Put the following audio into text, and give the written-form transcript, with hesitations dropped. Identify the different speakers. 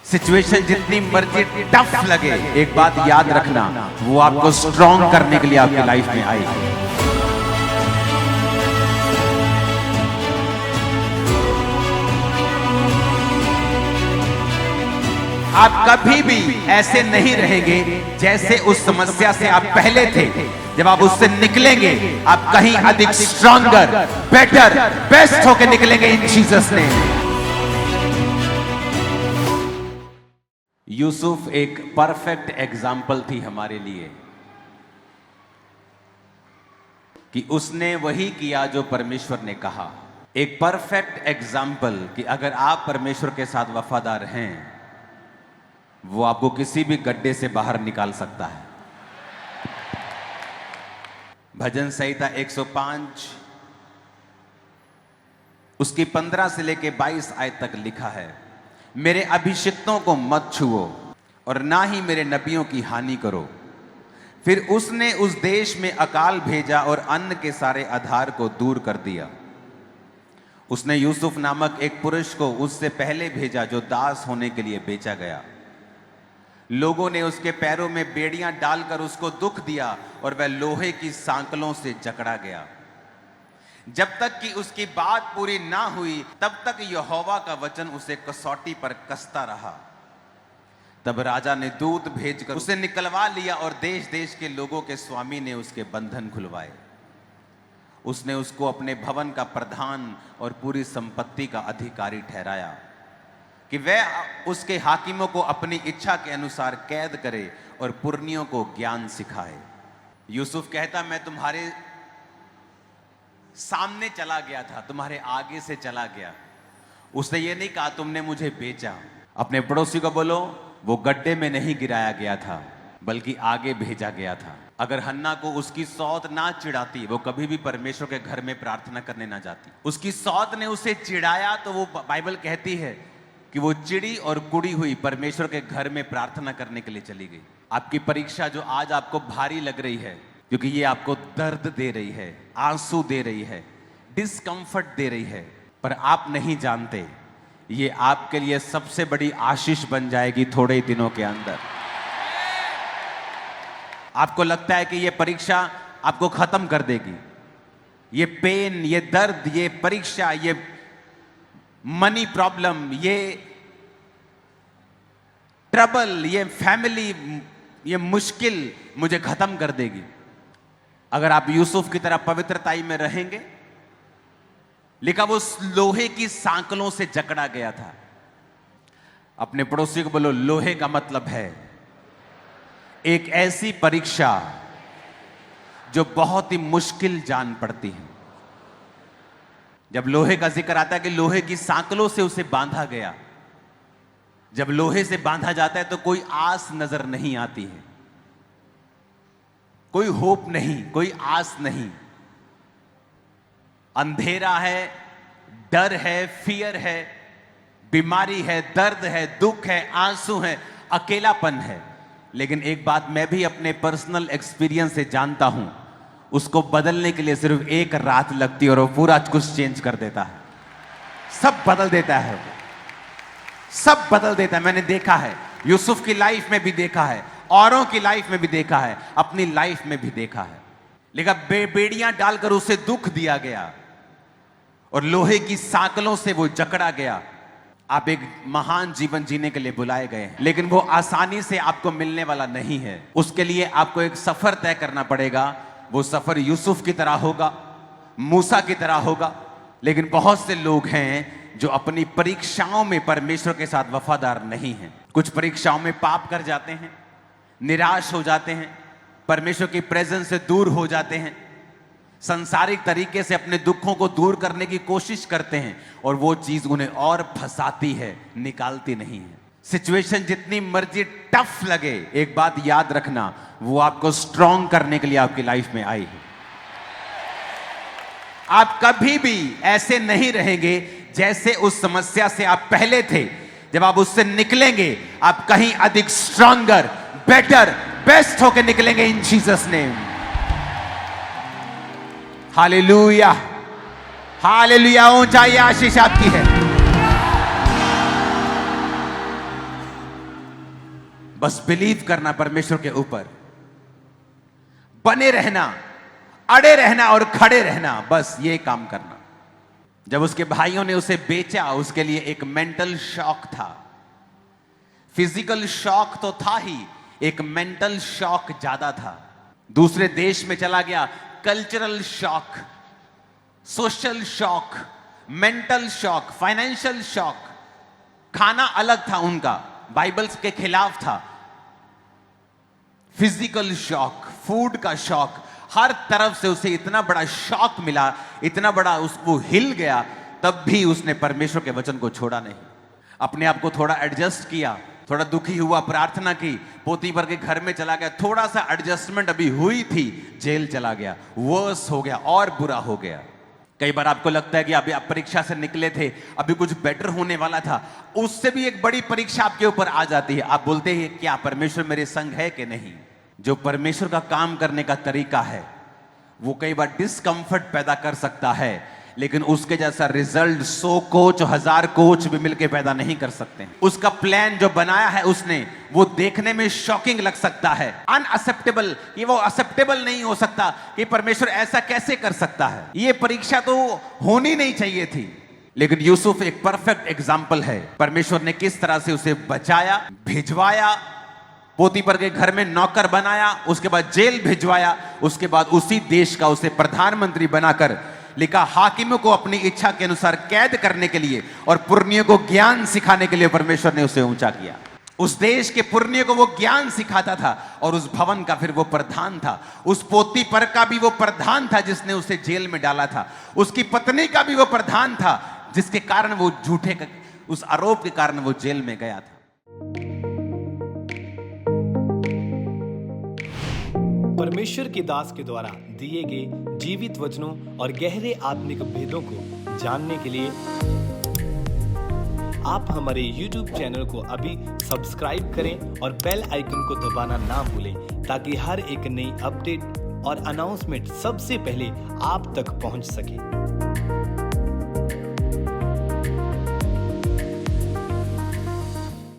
Speaker 1: Situation जितनी मर्जी tough लगे, एक बात याद रखना, वो आपको स्ट्रॉन्ग करने के लिए आपकी लाइफ में आएगी। आप कभी भी ऐसे नहीं रहेंगे जैसे उस समस्या से आप पहले थे। जब आप उससे निकलेंगे, आप कहीं अधिक स्ट्रॉन्गर, बेटर, बेस्ट होकर निकलेंगे इन जीसस नेम। यूसुफ एक परफेक्ट एग्जाम्पल थी हमारे लिए कि उसने वही किया जो परमेश्वर ने कहा। एक परफेक्ट एग्जाम्पल कि अगर आप परमेश्वर के साथ वफादार हैं, वो आपको किसी भी गड्ढे से बाहर निकाल सकता है। भजन संहिता 105 उसकी 15 से लेके 22 आयत तक लिखा है, मेरे अभिषिक्तों को मत छुओ और ना ही मेरे नबियों की हानि करो। फिर उसने उस देश में अकाल भेजा और अन्न के सारे आधार को दूर कर दिया। उसने यूसुफ नामक एक पुरुष को उससे पहले भेजा जो दास होने के लिए बेचा गया। लोगों ने उसके पैरों में बेड़ियां डालकर उसको दुख दिया और वह लोहे की सांकलों से जकड़ा गया। जब तक कि उसकी बात पूरी ना हुई, तब तक यहोवा का वचन उसे कसौटी पर कसता रहा। तब राजा ने दूत भेजकर उसे निकलवा लिया और देश देश के लोगों के स्वामी ने उसके बंधन खुलवाए। उसने उसको अपने भवन का प्रधान और पूरी संपत्ति का अधिकारी ठहराया कि वह उसके हाकिमों को अपनी इच्छा के अनुसार कैद करे और पुरनियों को ज्ञान सिखाए। यूसुफ कहता, मैं तुम्हारे सामने चला गया था, तुम्हारे आगे से चला गया। उसने ये नहीं कहा तुमने मुझे बेचा। अपने पड़ोसी को बोलो, वो गड्ढे में नहीं गिराया गया था, बल्कि आगे भेजा गया था। अगर हन्ना को उसकी सौत ना चिढ़ाती, वो कभी भी परमेश्वर के घर में प्रार्थना करने ना जाती। उसकी सौत ने उसे चिढ़ाया, तो वो बाइबल कहती है कि वो चिड़ी और कुड़ी हुई परमेश्वर के घर में प्रार्थना करने के लिए चली गई। आपकी परीक्षा जो आज आपको भारी लग रही है, क्योंकि ये आपको दर्द दे रही है, आंसू दे रही है, डिस्कंफर्ट दे रही है, पर आप नहीं जानते ये आपके लिए सबसे बड़ी आशीष बन जाएगी थोड़े ही दिनों के अंदर। आपको लगता है कि ये परीक्षा आपको खत्म कर देगी। ये पेन, ये दर्द, ये परीक्षा, ये मनी प्रॉब्लम, ये ट्रबल, ये फैमिली, ये मुश्किल मुझे खत्म कर देगी। अगर आप यूसुफ की तरह पवित्रताई में रहेंगे, लिखा वो लोहे की सांकलों से जकड़ा गया था। अपने पड़ोसी को बोलो, लोहे का मतलब है एक ऐसी परीक्षा जो बहुत ही मुश्किल जान पड़ती है। जब लोहे का जिक्र आता है कि लोहे की सांकलों से उसे बांधा गया, जब लोहे से बांधा जाता है तो कोई आस नजर नहीं आती है, कोई होप नहीं, कोई आस नहीं। अंधेरा है, डर है, फियर है, बीमारी है, दर्द है, दुख है, आंसू है, अकेलापन है। लेकिन एक बात मैं भी अपने पर्सनल एक्सपीरियंस से जानता हूं, उसको बदलने के लिए सिर्फ एक रात लगती है और वो पूरा कुछ चेंज कर देता है। सब बदल देता है, सब बदल देता है। मैंने देखा है, यूसुफ की लाइफ में भी देखा है, औरों की लाइफ में भी देखा है, अपनी लाइफ में भी देखा है। लेकिन बेड़ियां डालकर उसे दुख दिया गया और लोहे की सांकलों से वो जकड़ा गया। आप एक महान जीवन जीने के लिए बुलाए गए हैं, लेकिन वो आसानी से आपको मिलने वाला नहीं है। उसके लिए आपको एक सफर तय करना पड़ेगा। वो सफर यूसुफ की तरह होगा, मूसा की तरह होगा। लेकिन बहुत से लोग हैं जो अपनी परीक्षाओं में परमेश्वर के साथ वफादार नहीं हैं। कुछ परीक्षाओं में पाप कर जाते हैं, निराश हो जाते हैं, परमेश्वर की प्रेजेंस से दूर हो जाते हैं, सांसारिक तरीके से अपने दुखों को दूर करने की कोशिश करते हैं और वो चीज उन्हें और फंसाती है, निकालती नहीं है। सिचुएशन जितनी मर्जी टफ लगे, एक बात याद रखना, वो आपको स्ट्रॉन्ग करने के लिए आपकी लाइफ में आई है। आप कभी भी ऐसे नहीं रहेंगे जैसे उस समस्या से आप पहले थे। जब आप उससे निकलेंगे, आप कहीं अधिक स्ट्रॉन्गर, बेटर, बेस्ट होकर निकलेंगे इन जीसस नेम। Hallelujah, hallelujah. ऊंचाई आशीष आपकी है। बस बिलीव करना परमेश्वर के ऊपर, बने रहना, अड़े रहना और खड़े रहना, बस ये काम करना। जब उसके भाइयों ने उसे बेचा, उसके लिए एक मेंटल शॉक था। फिजिकल शॉक तो था ही, एक मेंटल शॉक ज्यादा था। दूसरे देश में चला गया, cultural shock, social shock, mental shock, financial shock. खाना अलग था उनका, बाइबल्स के खिलाफ था। फिजिकल शॉक, फूड का शॉक, हर तरफ से उसे इतना बड़ा शॉक मिला, इतना बड़ा वो हिल गया, तब भी उसने परमेश्वर के वचन को छोड़ा नहीं। अपने आप को थोड़ा एडजस्ट किया, थोड़ा दुखी हुआ, प्रार्थना की, पोतीफर के घर में चला गया, थोड़ा सा एडजस्टमेंट अभी हुई थी, जेल चला गया, वर्स हो गया और बुरा हो गया। कई बार आपको लगता है कि अभी आप परीक्षा से निकले थे, अभी कुछ बेटर होने वाला था, उससे भी एक बड़ी परीक्षा आपके ऊपर आ जाती है। आप बोलते हैं क्या परमेश्वर मेरे संग है कि नहीं? जो परमेश्वर का काम करने का तरीका है वो कई बार डिस्कंफर्ट पैदा कर सकता है, लेकिन उसके जैसा रिजल्ट 100 कोच 1000 कोच भी मिलकर पैदा नहीं कर सकते। उसका प्लान जो बनाया है उसने, वो देखने में शॉकिंग लग सकता है, अनअक्सेप्टेबल, कि वो एक्सेप्टेबल नहीं हो सकता कि परमेश्वर ऐसा कैसे कर सकता है। ये परीक्षा तो होनी नहीं चाहिए थी, लेकिन यूसुफ एक परफेक्ट एग्जाम्पल है। परमेश्वर ने किस तरह से उसे बचाया, भिजवाया, पोतीफर के घर में नौकर बनाया, उसके बाद जेल भिजवाया, उसके बाद उसी देश का उसे प्रधानमंत्री बनाकर लिखा, हाकिमों को अपनी इच्छा के अनुसार कैद करने के लिए और पुरनियों को ज्ञान सिखाने के लिए परमेश्वर ने उसे ऊंचा किया। उस देश के पुरनियों को वो ज्ञान सिखाता था और उस भवन का फिर वो प्रधान था। उस पोतीफर का भी वो प्रधान था जिसने उसे जेल में डाला था। उसकी पत्नी का भी वो प्रधान था जिसके कारण वो झूठे उस आरोप के कारण वो जेल में गया था।
Speaker 2: परमेश्वर के दास के द्वारा दिए गए जीवित वचनों और गहरे आत्मिक भेदों को जानने के लिए आप हमारे YouTube चैनल को अभी सब्सक्राइब करें और बेल आइकन को दबाना ना भूलें, ताकि हर एक नई अपडेट और अनाउंसमेंट सबसे पहले आप तक पहुंच सके।